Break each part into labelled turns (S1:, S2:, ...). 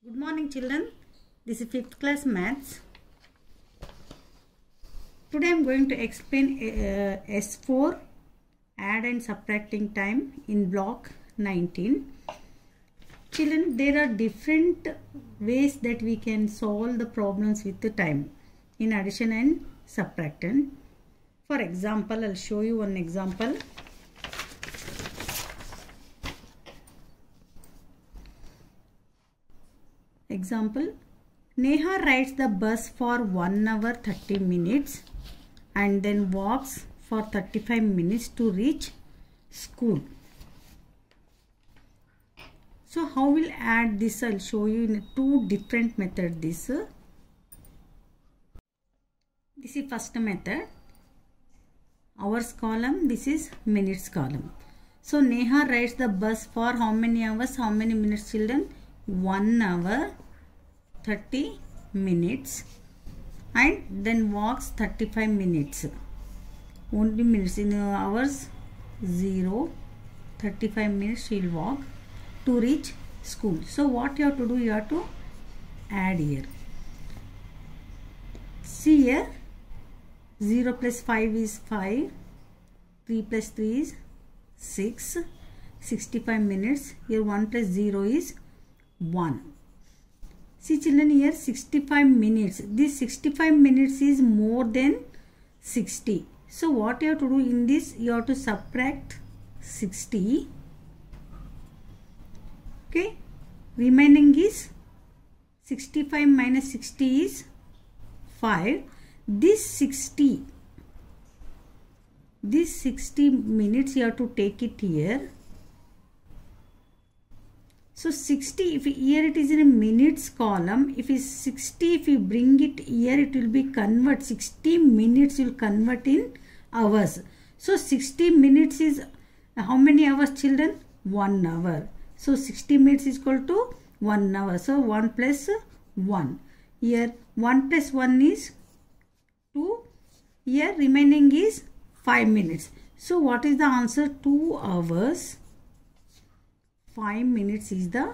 S1: Good morning children, this is 5th class maths. Today I am going to explain S4 add and subtracting time in block 19. Children, there are different ways that we can solve the problems with the time in addition and subtraction. For example, I will show you one example. Example, Neha rides the bus for 1 hour 30 minutes and then walks for 35 minutes to reach school. So how we'll add this? I'll show you in two different methods. This is first method, hours column, this is minutes column. So Neha rides the bus for how many hours, how many minutes children? 1 hour 30 minutes and then walks 35 minutes. Only minutes in hours 0, 35 minutes she will walk to reach school. So what you have to do, you have to add here. See here, 0 plus 5 is 5, 3 plus 3 is 6, 65 minutes. Here 1 plus 0 is 1. See children, here 65 minutes. This 65 minutes is more than 60. So what you have to do in this, you have to subtract 60. Okay. Remaining is 65 minus 60 is 5. This 60 minutes you have to take it here. So 60, if here it is in a minutes column, if it's 60, if you bring it here, it will be convert. 60 minutes will convert in hours. So 60 minutes is how many hours children? 1 hour. So 60 minutes is equal to 1 hour. So 1 plus 1. Here 1 plus 1 is 2. Here remaining is 5 minutes. So what is the answer? 2 hours. 5 minutes is the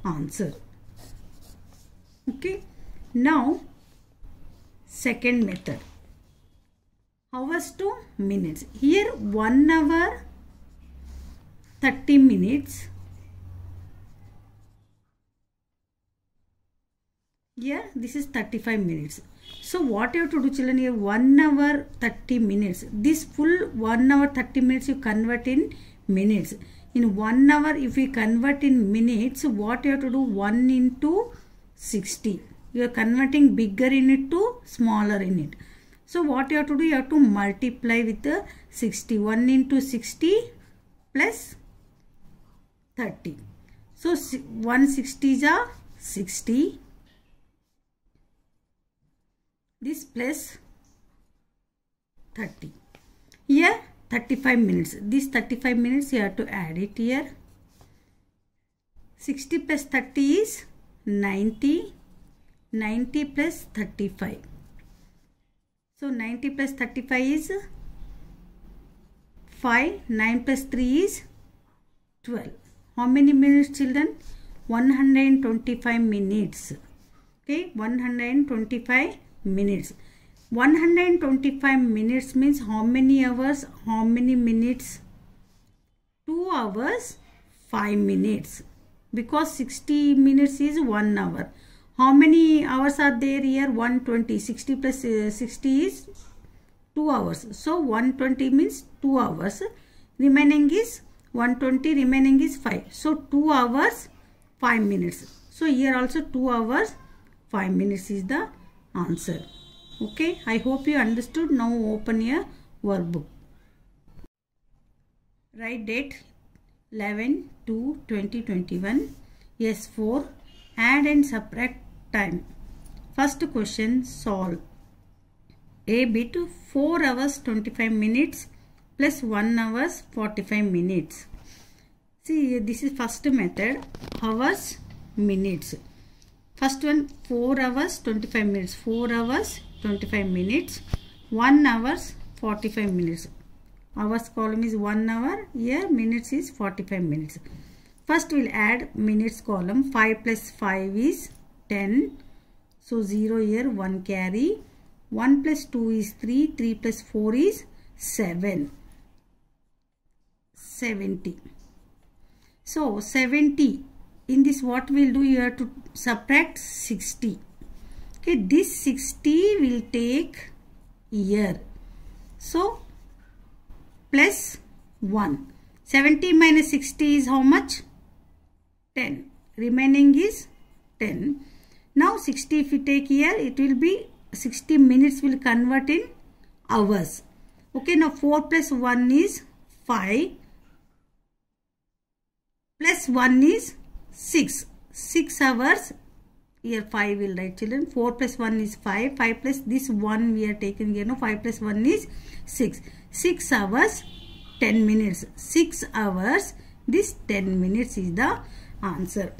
S1: answer. Okay. Now, second method. Hours to minutes. Here 1 hour 30 minutes. Here this is 35 minutes. So what you have to do children, here 1 hour 30 minutes. This full 1 hour 30 minutes you convert in minutes. In 1 hour, if we convert in minutes, what you have to do? 1 into 60. You are converting bigger in it to smaller in it. So what you have to do? You have to multiply with the 60. 1 into 60 plus 30. So 160 is a 60. This plus 30. Here 35 minutes. This 35 minutes you have to add it here. 60 plus 30 is 90. 90 plus 35. So 90 plus 35 is 5. 9 plus 3 is 12. How many minutes children? 125 minutes. Okay, 125 minutes. 125 minutes means how many hours, how many minutes? 2 hours 5 minutes, because 60 minutes is 1 hour. How many hours are there here? 120. 60 plus 60 is 2 hours. So 120 means 2 hours. Remaining is 120, remaining is 5. So 2 hours 5 minutes. So here also 2 hours 5 minutes is the answer. Okay, I hope you understood. Now open your workbook. Write date 11/2/2021. S4 add and subtract time. First question, solve. A bit 4 hours 25 minutes plus 1 hours 45 minutes. See, this is first method, hours minutes. First one, 4 hours 25 minutes. 4 hours 25 minutes, 1 hours 45 minutes. Hours column is 1 hour, here minutes is 45 minutes. First we'll add minutes column. 5 plus 5 is 10. So 0 here, 1 carry. 1 plus 2 is 3. 3 plus 4 is 7. 70. So 70. In this what we'll do, you have to subtract 60. Okay, this 60 will take year. So plus 1. 70 minus 60 is how much? 10. Remaining is 10. Now 60 if we take here, it will be 60 minutes will convert in hours. Okay, now 4 plus 1 is 5. Plus 1 is 6. 6 hours. Here 5 will write, children. 4 plus 1 is 5. 5 plus this 1 we are taking here. No, 5 plus 1 is 6. 6 hours 10 minutes. 6 hours. This 10 minutes is the answer.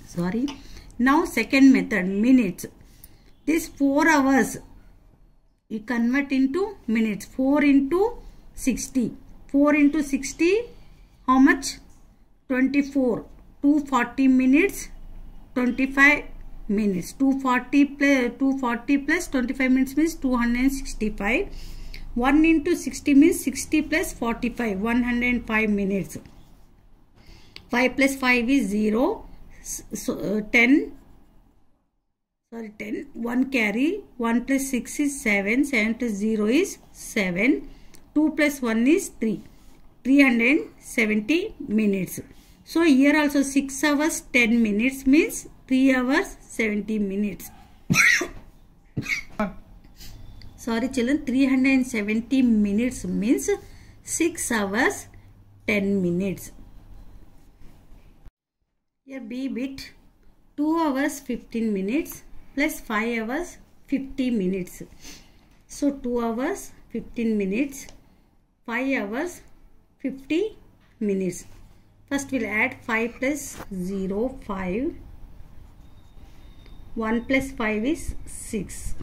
S1: Sorry. Now second method, minutes. This 4 hours you convert into minutes. 4 into 60. 4 into 60, how much? 24. 240 minutes. 25 minutes. 240 plus 25 minutes means 265. 1 into 60 means 60 plus 45. 105 minutes. 5 plus 5 is 0. So 10. Sorry, 10. 1 carry. 1 plus 6 is 7. 7 plus 0 is 7. 2 plus 1 is 3. 370 minutes. So here also 6 hours 10 minutes means 3 hours 70 minutes. Sorry children, 370 minutes means 6 hours 10 minutes. Here B bit, 2 hours 15 minutes plus 5 hours 50 minutes. So 2 hours 15 minutes, 5 hours 50 minutes. First we'll add 5 plus 0, 5. 1 plus 5 is 6.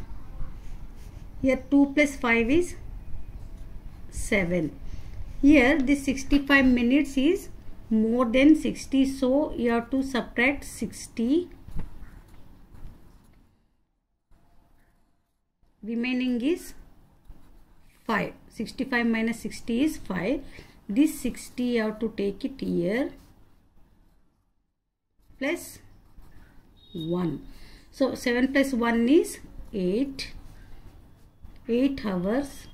S1: Here 2 plus 5 is 7. Here this 65 minutes is more than 60. So you have to subtract 60. Remaining is 5. 65 minus 60 is 5. This 60 you have to take it here. Plus 1. So 7 plus 1 is 8. 8 hours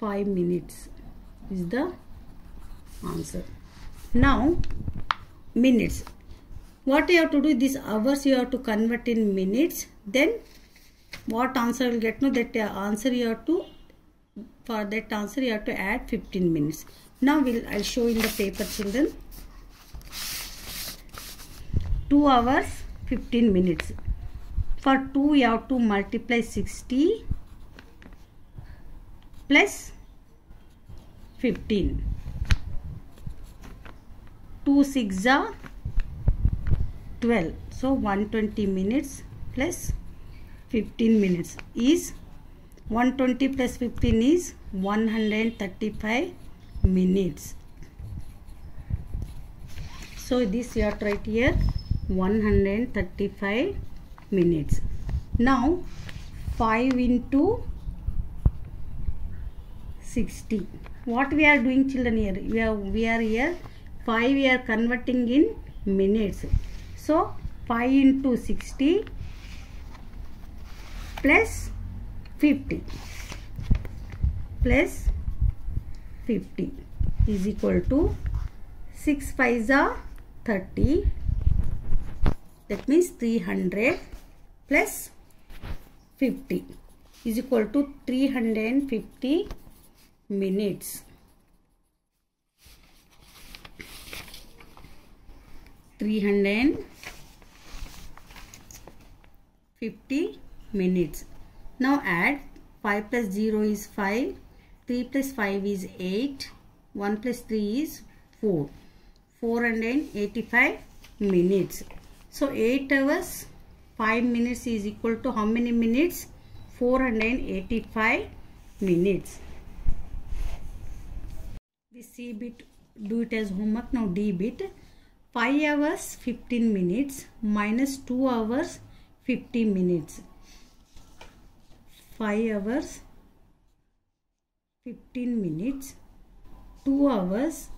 S1: 5 minutes is the answer. Now minutes. What you have to do, this hours you have to convert in minutes. Then what answer will get? No, that answer you have to, for that answer you have to add 15 minutes. Now I'll show in the paper, children. 2 hours 15 minutes. For 2 you have to multiply 60 plus 15. 2 6 are 12. So 120 minutes plus 15 minutes is 120 plus 15 is 135 minutes. So this you have to write here 135 minutes. Now 5 into 60. What we are doing, children, here? We are here 5 we are converting in minutes. So 5 into 60 plus 50 plus 50 is equal to 6 5s are 30. That means 300 plus 50 is equal to 350 minutes. 350 minutes. Now add 5 plus 0 is 5, 3 plus 5 is 8, 1 plus 3 is 4. 485 minutes. So 8 hours 5 minutes is equal to how many minutes? 485 minutes. This C bit, do it as homework. Now D bit, 5 hours 15 minutes minus 2 hours 50 minutes. 5 hours 15 minutes, 2 hours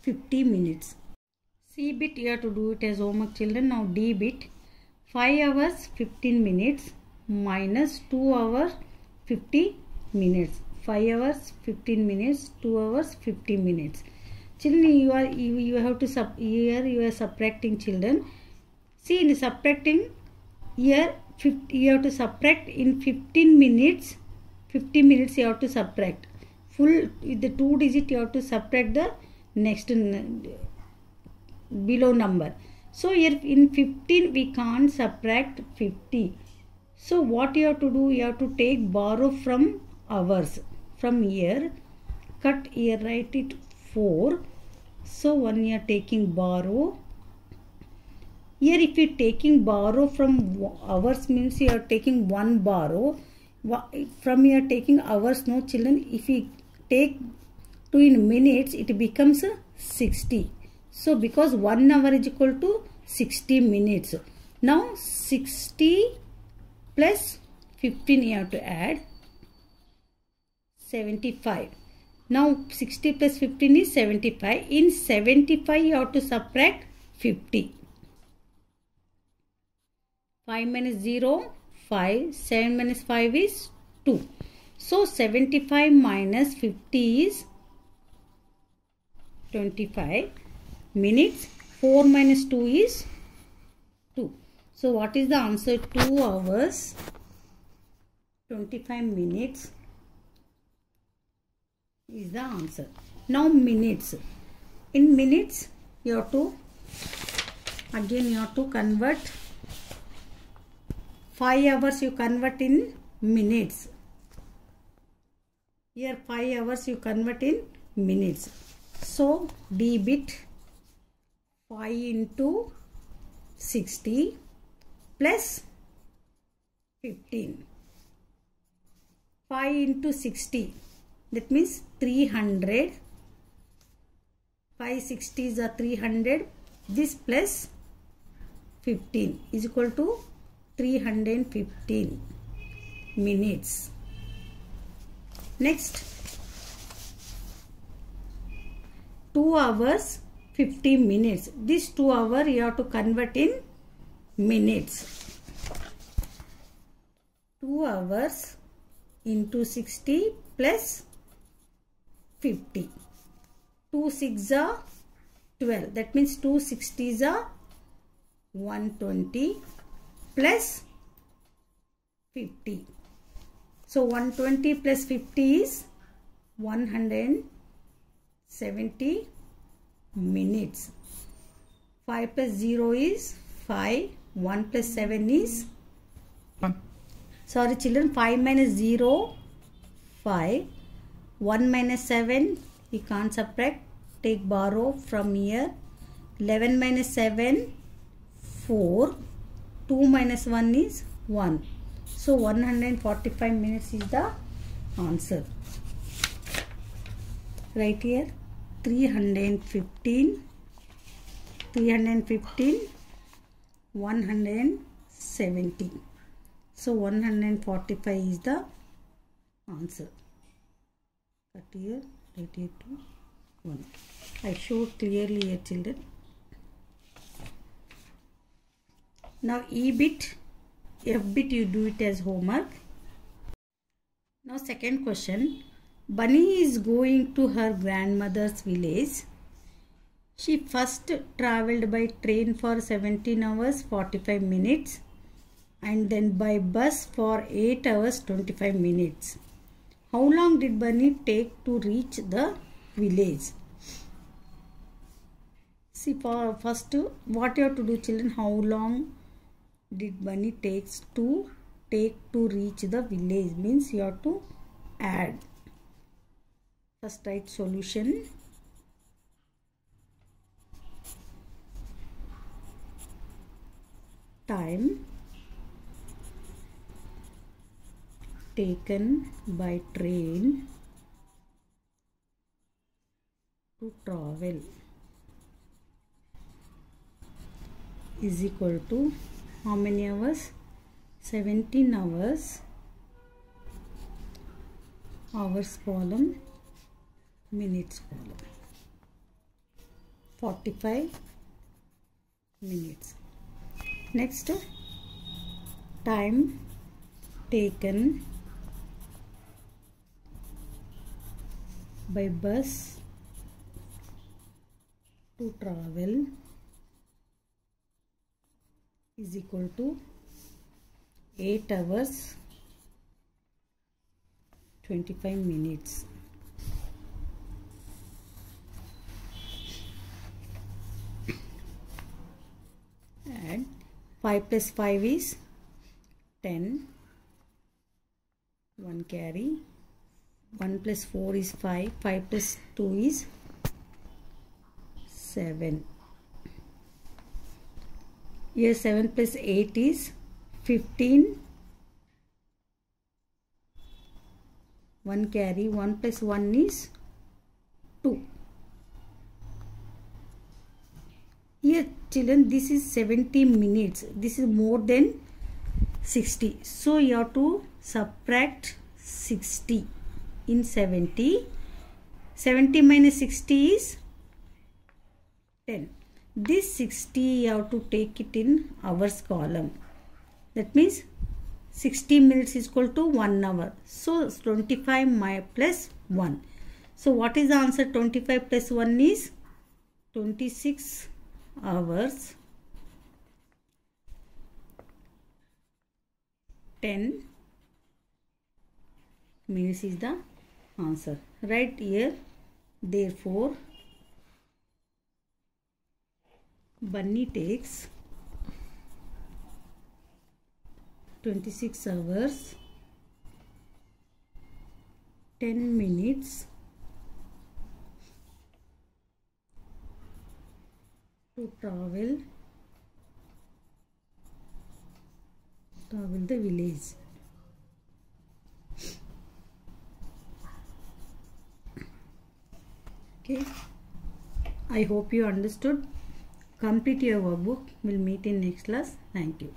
S1: 50 minutes. C bit you have to do it as homework, children. Now D bit, 5 hours 15 minutes minus 2 hours 50 minutes. 5 hours 15 minutes, 2 hours 50 minutes. Children, you have to here you are subtracting, children. See, in subtracting here you have to subtract in 15 minutes. 50 minutes you have to subtract. Full with the 2 digit you have to subtract the next below number. So here in 15 we can't subtract 50. So what you have to do, you have to take borrow from hours. From here, cut here, write it 4. So 1 you are taking borrow. Here if you are taking borrow from hours means you are taking 1 borrow. From you are taking hours, no children. If you take 2 in minutes, it becomes 60. So because 1 hour is equal to 60 minutes. Now 60 plus 15 you have to add, 75. Now 60 plus 15 is 75. In 75 you have to subtract 50. 5 minus 0, 5. 7 minus 5 is 2. So 75 minus 50 is 25 minutes. 4 minus 2 is 2. So what is the answer? 2 hours 25 minutes is the answer. Now minutes. In minutes you have to convert 5 hours, you convert in minutes. Here 5 hours you convert in minutes. So D bit, 5 into 60 plus 15. 5 into 60, that means 300. 5 60s are 300. This plus 15 is equal to 315 minutes. Next, 2 hours 50 minutes. This 2 hour you have to convert in minutes. 2 hours into 60 plus 50. 2 6 are 12. That means 2 60s are 120 plus 50. So 120 plus 50 is 170 minutes. 5 plus 0 is 5. 1 plus 7 is 1. Sorry children, 5 minus 0, 5. 1 minus 7, you can't subtract. Take borrow from here. 11 minus 7, 4. 2 minus 1 is 1. So 145 minutes is the answer. Right here 315, 170. So 145 is the answer. Cut here, right here to 1. I showed clearly here children. Now E bit, F bit you do it as homework. Now second question. Bunny is going to her grandmother's village. She first travelled by train for 17 hours 45 minutes and then by bus for 8 hours 25 minutes. How long did Bunny take to reach the village? See, for first what you have to do children, how long did Bunny take to reach the village means you have to add. First write solution. Time taken by train to travel is equal to how many hours? 17 hours. Hours column, minutes column. 45 minutes. Next, time taken by bus to travel is equal to 8 hours 25 minutes. And 5 plus 5 is 10. 1 carry. 1 plus 4 is 5. 5 plus 2 is 7. Here 7 plus 8 is 15. 1 carry. 1 plus 1 is 2. Here children, this is 70 minutes. This is more than 60. So you have to subtract 60 in 70. 70 minus 60 is 10. This 60 you have to take it in hours column. That means 60 minutes is equal to 1 hour. So 25 plus 1. So what is the answer? 25 plus 1 is 26 hours 10 minutes is the answer. Right here. Therefore, Bunny takes 26 hours 10 minutes to travel the village. Okay, I hope you understood. Complete your workbook. We'll meet in next class. Thank you.